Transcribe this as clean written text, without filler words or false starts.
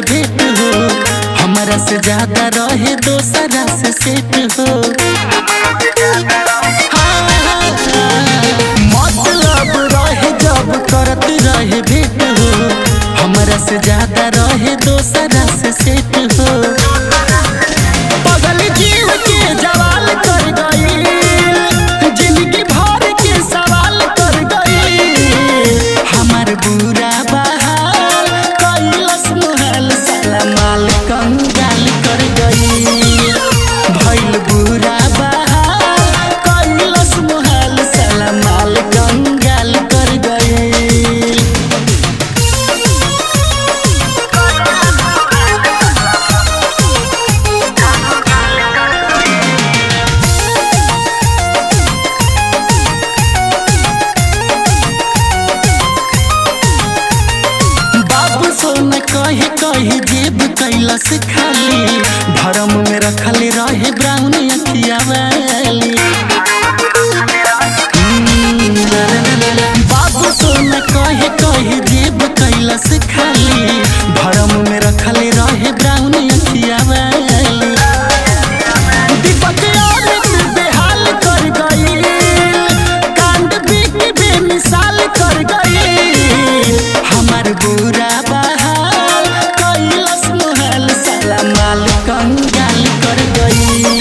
भेंट हो, हमारा से ज्यादा रहे दोसरा से सेट हो। मतलब रहे जब करत रहे भेंट हो, हमारा से ज्यादा रहे दोसरा से सेट हो। पगल जीव के जवाल कर गई, जिंदगी भर के सवाल कर गई। हमार बुरा बहाल कैलस मुहाल, साला माल कंगाल कर गई। भइल बुरा बहाल कैलस मुहाल, साला माल कंगाल कर गई। सोना कहे कहे जेब कैलस खाली, भरम में रखले रहे ब्राउन अखिया वाली। बाबू सोना कहे कहे जेब कैलस खाली, भरम में रखले रहे ब्राउन अखिया वाली। दीपक बेहाल कर गई, कांड बिक बेमिसाल कर गई। हमार बुरा कंगाल कर गई।